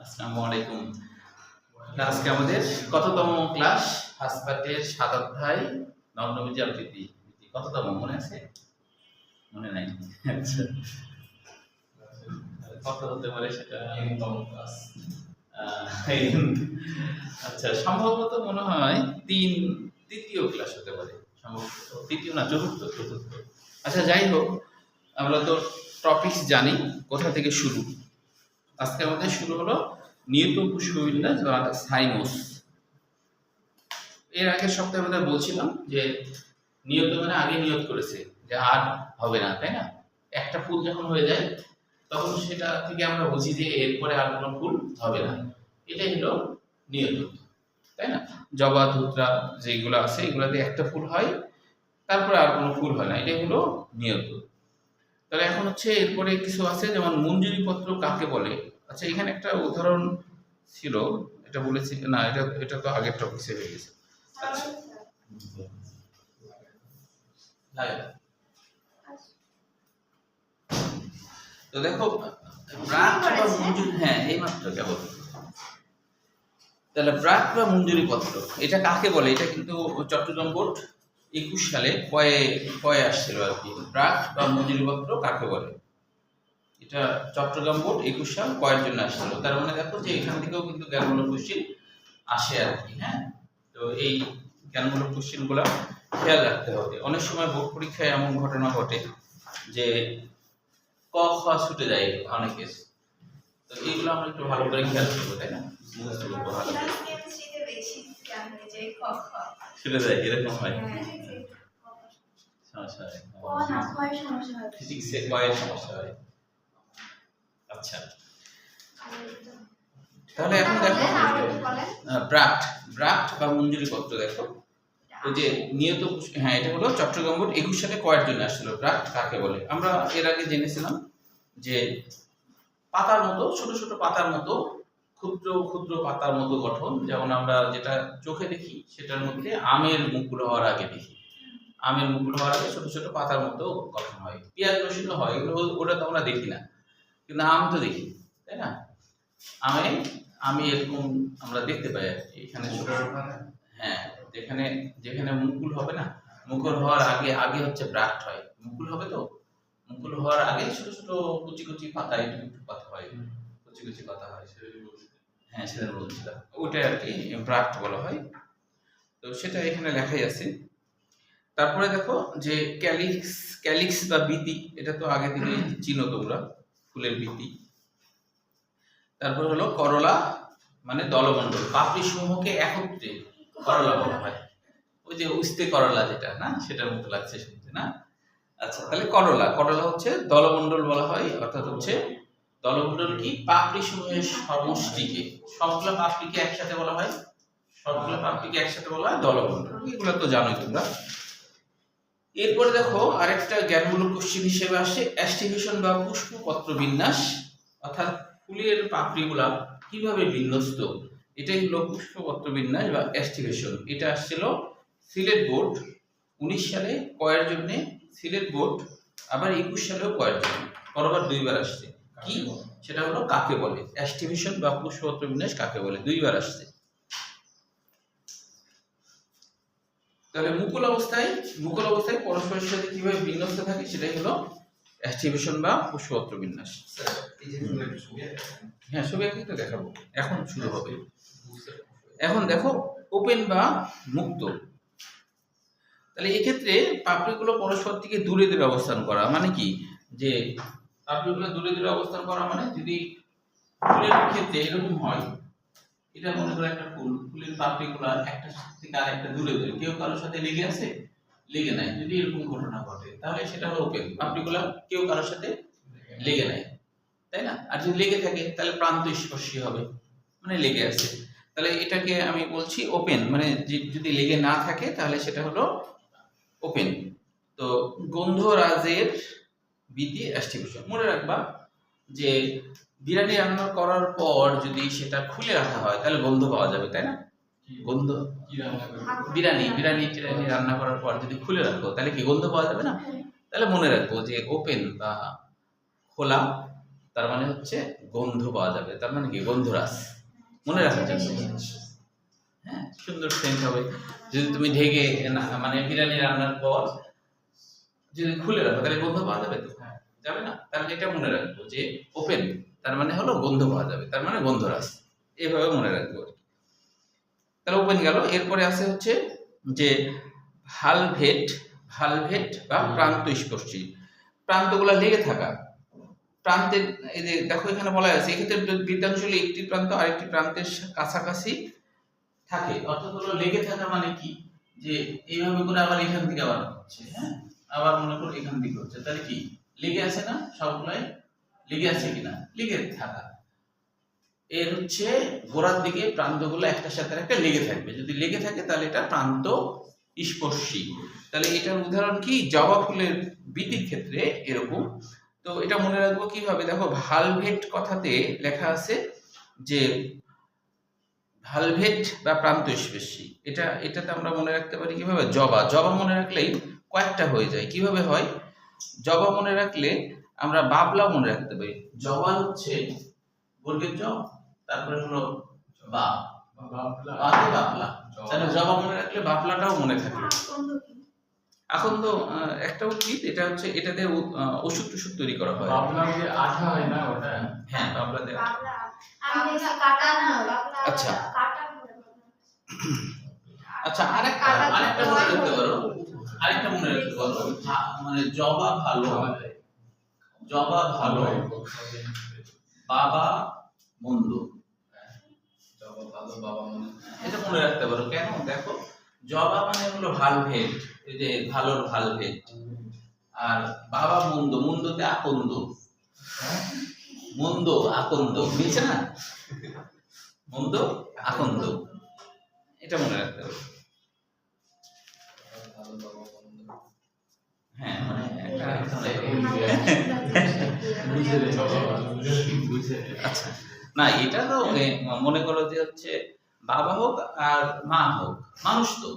আসসালামু আলাইকুম। আজকে আমাদের কততম ক্লাস? হাসপাতের ৭ অধ্যায় নগ্নবীজি আবৃত্তি। কততম মনে আছে? মনে নাই। আচ্ছা, কত হতে পারে সেটা? তম ক্লাস। আচ্ছা, সম্ভবত মনে হয় তৃতীয় ক্লাস হতে পারে, সম্ভবত তৃতীয় না, চতুর্থ। আচ্ছা, যাই হোক, আমরা তো টপিকস জানি কোথা থেকে শুরু। আজকে আমাদের শুরু হলো নিয়ত পুষ্পবিন্যাস বা সাইমোস। এর আগের সপ্তাহে আমরা বলছিলাম যে নিয়ত মানে আগে নিয়ত করেছে যে আর হবে না, তাই না? একটা ফুল যখন হয়ে যায় তখন সেটা থেকে আমরা বুঝি যে এরপরে আর কোনো ফুল হবে না। এটাই হলো নিয়ত, তাই না? জবা ধুতরা যেগুলো আছে এগুলাতে একটা ফুল হয়, তারপরে আর কোনো ফুল হয় না, এটাই হলো নিয়ত। তাহলে এখন হচ্ছে এরপরে কিছু আছে, যেমন মঞ্জুরি পত্র কাকে বলে। আচ্ছা, এখানে একটা উদাহরণ ছিল, এটা বলেছি না, এটা তো আগের টপিক হয়ে গেছে। আচ্ছা, তো দেখো ব্রাক বা মঞ্জুরি, হ্যাঁ এই মাত্র কেবল। তাহলে ব্রাক বা মঞ্জুরি পত্র এটা কাকে বলে? এটা কিন্তু চট্টগ্রাম বোর্ড 21 সালে কয়ে আসছিল আর কি। ব্রাক বা মঞ্জুরি পত্র কাকে বলে, এটা চট্টগ্রাম বোর্ড 21 সাল কয়ের জন্য আসছিল। তার মানে দেখো যে এখান থেকেও কিন্তু জ্ঞানমূলক কোশ্চেন আসে আর কি। হ্যাঁ, তো এই জ্ঞানমূলক কোশ্চেন গুলো খেয়াল রাখতে হবে। অনেক সময় বোর্ড পরীক্ষায় এমন ঘটনা ঘটে যে ক খ ছুটে যায় অনেকের, তো এইগুলো আমরা একটু ভালো করে খেয়াল করবো, তাই না? ছুটে যায়, এরকম হয়, সমস্যা হয়, ফিজিক্সে কয়ের সমস্যা হয়। আচ্ছা, তাহলে এখন দেখো ব্রাক্ট বা মঞ্জুরি পত্র। দেখো ওই যে নিয়ত, হ্যাঁ এটা হলো চট্টগ্রাম বোর্ড 21 সালে কয়ের জন্য আসছিল। ব্রাক্ট কাকে বলে আমরা এর আগে জেনেছিলাম যে পাতার মতো, ছোট ছোট পাতার মতো, ক্ষুদ্র ক্ষুদ্র পাতার মতো গঠন। যেমন আমরা যেটা চোখে দেখি সেটার মধ্যে আমের মুকুল হওয়ার আগে দেখি, আমের মুকুল হওয়ার আগে ছোট ছোট পাতার মতো গঠন হয়। পেঁয়াজ রসুন হয়, এগুলো ওটা তো আমরা দেখি না, কিন্তু আম তো দেখি, তাই না? আমি এরকম আমরা দেখতে পাই আর কি। এখানে ছোট, হ্যাঁ, যেখানে যেখানে মুকুল হবে না, মুকুল হওয়ার আগে আগে হচ্ছে ব্রাক্ট হয়। মুকুল হবে তো, মুকুল হওয়ার আগে ছোট ছোট কুচি কুচি পাতা, একটু একটু পাতা হয়, কুচি কুচি পাতা হয়। হ্যাঁ, সেটা বলছিলাম, ওইটা আর কি ব্রাক্ট বলা হয়। তো সেটা এখানে লেখাই আছে। তারপরে দেখো যে ক্যালিক্স বা বিতি, এটা তো আগে থেকে চিনো তোমরা, ফুলের বিতি। তারপর হলো করলা, মানে দলমণ্ডল, পাপড়ি সমূহকে একত্রে করলা বলা হয়। ওই যে উস্তে করলা যেটা না, সেটার মতো লাগছে শুনতে না? আচ্ছা, তাহলে করলা হচ্ছে দলমণ্ডল বলা হয়, অর্থাৎ হচ্ছে দলমণ্ডল কি পাপড়ি সমূহের সমষ্টিকে, সবগুলো পাপড়িকে একসাথে বলা হয়, সবগুলো পাপড়িকে একসাথে বলা হয় দলমণ্ডল। এগুলো তো জানোই তোমরা। এরপরে দেখো আরেকটা জ্ঞানমূলক কোশ্চেন হিসেবে আসে অ্যাস্টিভেশন বা পুষ্পপত্র বিন্যাস, অর্থাৎ ফুলের পাপড়িগুলা কিভাবে বিন্যস্ত, এটাই হলো পুষ্পপত্র বিন্যাস বা অ্যাস্টিভেশন। এটা আসছিল সিলেট বোর্ড 19 সালে কয়ের জন্য, সিলেট বোর্ড আবার 21 সালেও কয়ের জন্য, পরবার দুইবার আসছে। কি সেটা হলো কাকে বলে, অ্যাস্টিভেশন বা পুষ্পপত্র বিন্যাস কাকে বলে, দুইবার আসছে। তাহলে মুকুল অবস্থায় পরস্পরের সাথে কিভাবে বিন্যস্ত থাকে সেটাই হলো অ্যাস্টিভেশন বা পুষ্পপত্র বিন্যাস। হ্যাঁ, ছবি তো দেখাবো, এখন শুরু হবে। এখন দেখো ওপেন বা মুক্ত। তাহলে এক্ষেত্রে পাপড়িগুলো পরস্পর থেকে দূরে দূরে অবস্থান করা মানে কি, যে পাপড়িগুলো দূরে দূরে অবস্থান করা মানে যদি ফুলের ক্ষেত্রে এরকম হয়, এটা মনে করো একটা ফুলের পাপড়িগুলো একটা থেকে আরেকটা দূরে দূরে, কেউ কারোর সাথে লেগে আছে, লেগে নাই, যদি এরকম ঘটনা ঘটে তাহলে সেটা হলো ওপেন, পাপড়িগুলো কেউ কারোর সাথে লেগে নাই, তাই না? আর যদি লেগে থাকে তাহলে প্রান্ত স্পর্শী হবে, মানে লেগে আছে। তাহলে এটাকে আমি বলছি ওপেন, মানে যদি লেগে না থাকে তাহলে সেটা হলো ওপেন। তো গন্ধরাজের বিধি অ্যাস্টিভেশন মনে রাখবা যে বিরিয়ানি রান্না করার পর যদি সেটা খুলে রাখা হয় তাহলে গন্ধ পাওয়া যাবে, তাই না? গন্ধ বিরিয়ানি রান্না করার পর যদি খুলে রাখো তাহলে কি গন্ধ পাওয়া যাবে না? তাহলে মনে রাখবো যে ওপেন বা খোলা, তার মানে হচ্ছে গন্ধ পাওয়া যাবে, তার মানে কি গন্ধরাজ, মনে রাখার জন্য। হ্যাঁ, সুন্দর সেন্ট হবে। যদি তুমি ঢেকে মানে বিরিয়ানি রান্নার পর যদি খুলে রাখো তাহলে গন্ধ পাওয়া যাবে তো? যাবে না। তাহলে এটা মনে রাখবো যে ওপেন তার মানে হলো গন্ধ পাওয়া যাবে, তার মানে গন্ধরাজ, এইভাবে মনে রাখবো। তাহলে ওপেন গেল। এরপরে আছে হচ্ছে যে ভালভেট, ভালভেট বা প্রান্ত স্পর্শী, প্রান্তগুলো লেগে থাকা। প্রান্তের এই যে দেখো এখানে বলা আছে, এক্ষেত্রে বৃত্তাংশ হলে একটি প্রান্ত আরেকটি প্রান্তের কাছাকাছি থাকে, অর্থাৎ হলো লেগে থাকা মানে কি, যে এইভাবে করে আবার এখান থেকে আবার হচ্ছে, হ্যাঁ আবার মনে করো এখান থেকে হচ্ছে, তাহলে কি লেগে আছে না, সবগুলাই লেগে আছে কিনা, লেগে থাকা। এর হচ্ছে গোড়ার দিকে প্রান্তগুলো একটার সাথে একটা লেগে থাকবে, যদি লেগে থাকে তাহলে এটা প্রান্ত স্পর্শী। তাহলে এটার উদাহরণ কি, জবা ফুলের বৃদ্ধির ক্ষেত্রে এরকম। তো এটা মনে রাখবো কিভাবে, দেখো ভালভেট কথাতে লেখা আছে যে ভালভেট বা প্রান্ত স্পর্শী, এটাতে আমরা মনে রাখতে পারি কিভাবে, জবা, জবা মনে রাখলেই কয়েকটা হয়ে যায়। কিভাবে হয়, জবা মনে রাখলে আমরা বাবলা মনে রাখতে পারি। জবা হচ্ছে বর্গের জ, তারপরে হলো বা, বাবলা, তাহলে জবা মনে রাখলে বাবলাটাও মনে থাকে। এখন তো একটা উদ্ভিদ, এটা হচ্ছে এটাতে ওষুধ টষুধ তৈরি করা হয়। বাবলা যে আঠা হয় না ওটা? হ্যাঁ, বাবলা দেওয়া। আচ্ছা আচ্ছা, আরেকটা মনে রাখতে পারো, আরেকটা মনে রাখতে পারো, মানে জবা ভালো, জবা ভালো, বাবা মন্দ, জবা ভালো বাবা মন্দ, এটা মনে রাখতে পারো। কেন, দেখো জবা মানে হলো ভালভেট, এই যে ভালোর ভালভেট, আর বাবা মন্দ, মন্দতে আকন্দ, মন্দ আকন্দ মিলছে না, মন্দ আকন্দ, এটা মনে রাখতে হবে। হ্যাঁ, মানে আচ্ছা না, এটা তো মনে করো যে হচ্ছে বাবা হোক আর মা হোক, মানুষ তো,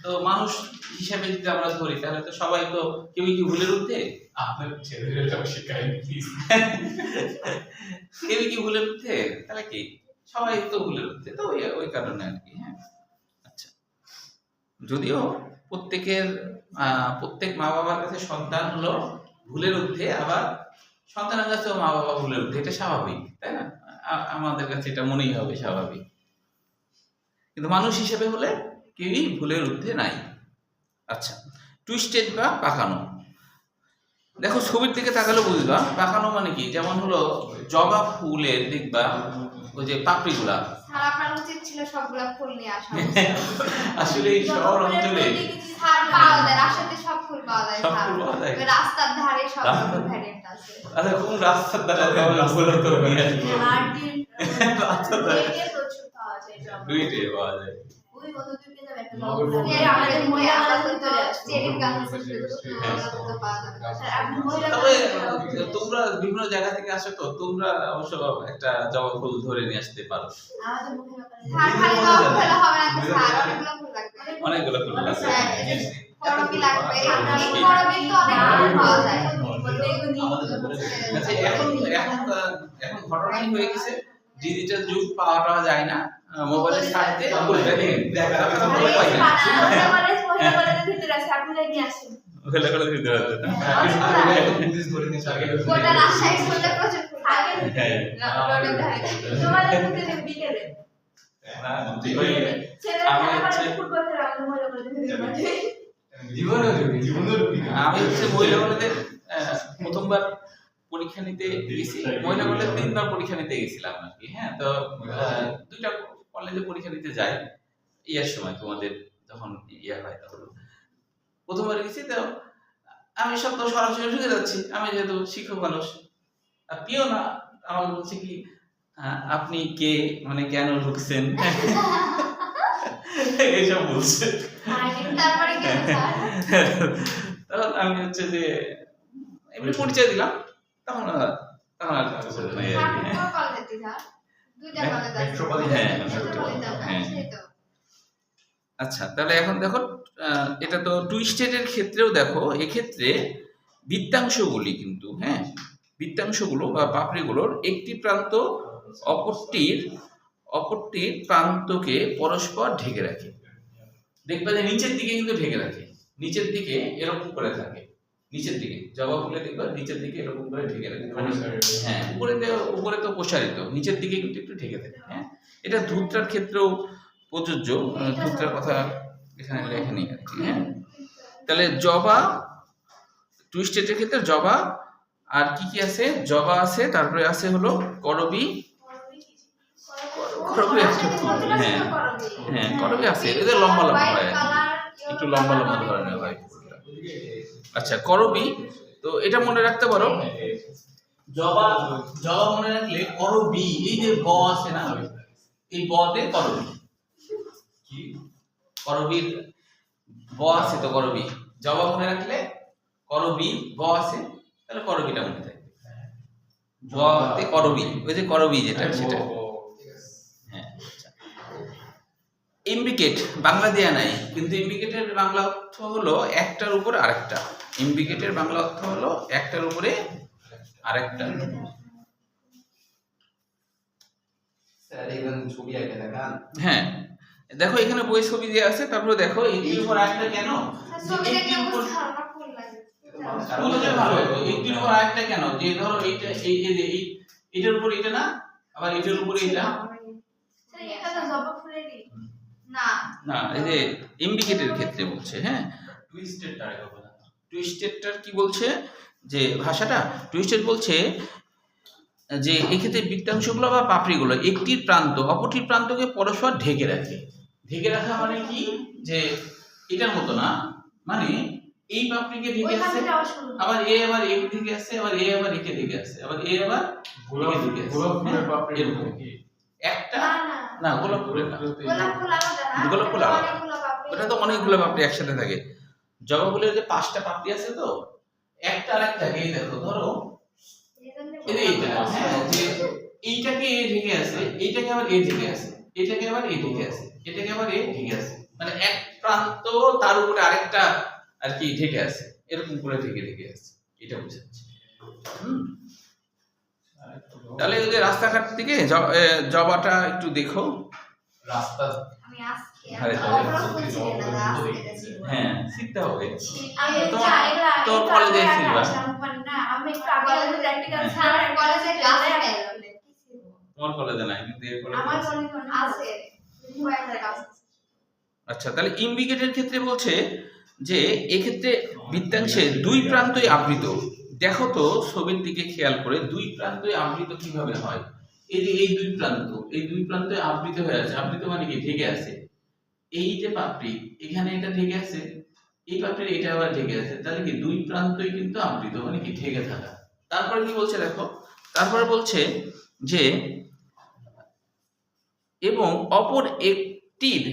তো মানুষ হিসাবে যদি আমরা ধরি তাহলে তো সবাই তো, কেউ কি ভুলের ঊর্ধ্বে? আপনার ছেলেদেরটাও শেখাই প্লিজ। কেউ কি ভুলের ঊর্ধ্বে? তাহলে কি সবাই তো ভুলের ঊর্ধ্বে, তো ওই কারণে আর কি। হ্যাঁ, আচ্ছা, যদিও প্রত্যেক মা বাবার কাছে সন্তান হলো ভুলের ঊর্ধ্বে, আবার সন্তানের কাছেও মা বাবা ভুলের ঊর্ধ্বে, এটা স্বাভাবিক, তাই না? আমাদের কাছে এটা মনেই হবে স্বাভাবিক, কিন্তু মানুষ হিসেবে হলে কেউই ভুলের ঊর্ধ্বে নাই। আচ্ছা, টুইস্টেড বা পাকানো, দেখো ছবির দিকে তাকালে বুঝবা পাকানো মানে কি। যেমন হলো জবা ফুলের দেখবা ওই যে পাপড়িগুলা, আপনার উচিত ছিল সবগুলা ফুল নিয়ে আসা। আসলে এই শহর অঞ্চলে পাওয়া যায়, রাস্তাতে সব ফুল পাওয়া যায়, সব ফুল পাওয়া যায়, রাস্তার ধারে সব ফুল ভ্যারিয়েন্ট আছে। আচ্ছা, কোন রাস্তার ধারে ফুল তো নিয়ে আসবো, রাস্তার ধারে প্রচুর পাওয়া যায়, দুইটাই পাওয়া যায়। ওই কত দূর কে যাবে, একটা এর আমাদের মহিলা আলাদা ভিতরে চেরির গাছ আছে, তো পাওয়া যাবে। আপনি মহিলা তবে তোমরা বিভিন্ন জায়গা থেকে আসো, তো তোমরা অবশ্য একটা জবা ফুল ধরে নিয়ে আসতে পারো। আমাদের মহিলা খালি জবা ফুল হবে না, স্যার অনেকগুলো ফুল লাগবে, অনেকগুলো ফুল লাগবে, করবি লাগবে, এই করবি তো অনেক ফুল পাওয়া যায়। আচ্ছা, এখন ঘটনাই হয়ে গেছে, ডিজিটাল যুগ, পাওয়া যায় না, মোবাইলে সার্চ দিয়ে ফুলটা নিয়ে দেখা যাবে, তো মোবাইল পাই না, ওগুলো করে দিতে হবে না। পুলিশ ধরে নিয়ে চলে গেল। গোটা রাজশাহী ফুলে প্রচুর ফুল থাকে। হ্যাঁ, রোডের ধারে তোমাদের মধ্যে বিকেলে না, আমি হচ্ছে আমি হচ্ছে মহিলা কলেজে প্রথমবার পরীক্ষা নিতে গেছি, মহিলা কলেজে 3বার পরীক্ষা নিতে গেছিলাম আর কি। হ্যাঁ, তো 2টা কলেজে পরীক্ষা নিতে যাই ইয়ার সময়, তোমাদের যখন ইয়া হয় তখন প্রথমবার গেছি। তো আমি সব তো সরাসরি ঢুকে যাচ্ছি, আমি যেহেতু শিক্ষক মানুষ, আর পিও না আমাকে বলছে কি, আপনি কে, মানে কেন ঢুকছেন, এইসব বলছে। তারপরে কি তখন আমি হচ্ছে যে এমনি পরিচয় দিলাম, তখন আর কিছু বলে নাই আর কি। আচ্ছা, তাহলে এখন দেখো এটা তো টুইস্টেড এর ক্ষেত্রেও দেখো, এক্ষেত্রে বৃত্তাংশগুলি কিন্তু, হ্যাঁ বৃত্তাংশগুলো বা পাপড়িগুলোর একটি প্রান্ত অপরটির প্রান্তকে পরস্পর ঢেকে রাখে। দেখবা যে নিচের দিকে কিন্তু ঢেকে রাখে, নিচের দিকে এরকম করে থাকে, নিচের দিকে জবা ফুলে দেখবা নিচের দিকে এরকম করে ঢেকে রাখে। হ্যাঁ, উপরে তো প্রসারিত, নিচের দিকে কিন্তু একটু ঢেকে থাকে। হ্যাঁ, এটা ধূপটার ক্ষেত্রেও প্রযোজ্য। ধূপটার কথা এখানে লেখা নেই আর কি। হ্যাঁ, তাহলে জবা টুইস্টেটের ক্ষেত্রে জবা আর কি কি আছে? জবা আছে, তারপরে আছে হলো করবী। করবী একটা ফুল। হ্যাঁ হ্যাঁ, করবী আছে, এদের লম্বা লম্বা হয়, একটু লম্বা লম্বা ধরনের হয় ফুলটা। আচ্ছা, করবী, তো এটা মনে রাখতে পারো, জবা জবা মনে রাখলে করবী, এই যে ব আছে না, এই বতে করবী, কি করবীর ব আছে তো করবী, জবা মনে রাখলে করবী ব আছে, তাহলে করবীটা মনে থাকবে। বতে করবী, ওই যে করবী যেটা সেটা। হ্যাঁ, আচ্ছা। ইম্বিকেট বাংলা দেয়া নাই, কিন্তু ইম্বিকেটের বাংলা অর্থ হলো একটার উপর আরেকটা। ইম্বিকেটের বাংলা অর্থ হলো একটার উপরে আরেকটা। হ্যাঁ, দেখো এখানে বই ছবি দেওয়া আছে, তারপরে দেখো এইটির উপর আরেকটা কেন? এইটির উপর আরেকটা কেন? যে ধরো এইটা এইটার উপর এটা না, আবার এটার উপরে এটা না, এই যে ইম্বিকেটের ক্ষেত্রে বলছে। হ্যাঁ, টুইস্টেডটার কি বলছে যে ভাষাটা, টুইস্টেড বলছে যে এক্ষেত্রে বৃত্তাংশগুলো বা পাপড়িগুলো একটির প্রান্ত অপরটির প্রান্তকে পরস্পর ঢেকে রাখে। ঢেকে রাখা মানে কি? যে এটার মতো না, মানে এই পাপড়িকে ঢেকে আছে, আবার এ আবার এ ঢেকে আছে, আবার এ আবার একে ঢেকে আছে, আবার এ আবার একে ঢেকে আছে। গোলাপ ফুলের পাপড়ি এরকম একটা না, গোলাপ ফুলের না, গোলাপ ফুল আলাদা, ওটা তো অনেকগুলো পাপড়ি একসাথে থাকে। জবা ফুলের যে 5টা পাপড়ি আছে, তো একটা আরেকটাকে এই দেখো, ধরো এইটা, হ্যাঁ, যে এইটাকে এ ঢেকে আছে, এইটাকে আবার এ ঢেকে আছে, এটাকে আবার এ ঢেকে আছে, এটাকে আবার এ ঢেকে আছে, মানে এক প্রান্ত তার উপরে আরেকটা আর কি ঢেকে আছে, এরকম করে ঢেকে ঢেকে আছে, এটা বোঝাচ্ছে। তাহলে ওই যে রাস্তাঘাট থেকে জবাটা একটু দেখো, রাস্তা হ্যাঁ শিখতে হবে। তোর কলেজে শিখবা, তোমার কলেজে নাই কিন্তু এর কলেজে আছে। আচ্ছা, তাহলে ইম্বিকেটের ক্ষেত্রে বলছে যে এক্ষেত্রে বৃত্তাংশের দুই প্রান্তই আবৃত। দেখো তো ছবির দিকে খেয়াল করে, দুই প্রান্তই আবৃত কিভাবে হয়? এই যে এই দুই প্রান্ত আবৃত হয়ে আছে। আবৃত মানে কি? ঢেকে আছে। এই যে পাপড়ি, এখানে এটা ঢেকে আছে, এই পাপড়ির এটা আবার ঢেকে আছে, তাহলে কি দুই প্রান্তই কিন্তু আবৃত, মানে কি ঢেকে থাকা। তারপরে কি বলছে দেখো, তারপরে বলছে যে এবং অপর একটির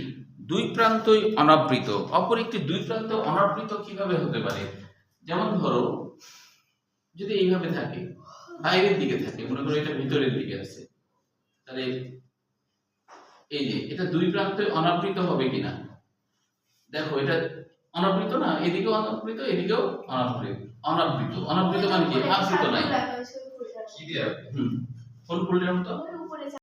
দুই প্রান্তই অনাবৃত। অপর একটি দুই প্রান্ত অনাবৃত কিভাবে হতে পারে? যেমন ধরো যদি এইভাবে থাকে, বাইরের দিকে থাকে, মনে করো এটা ভিতরের দিকে আছে, তাহলে এই যে এটা দুই প্রান্তই অনাবৃত হবে কিনা দেখো। এটা অনাবৃত না, এদিকেও অনাবৃত, এদিকেও অনাবৃত। অনাবৃত মানে কি? আবৃত নাই। কি দিয়ে কোন ফুলটার মতো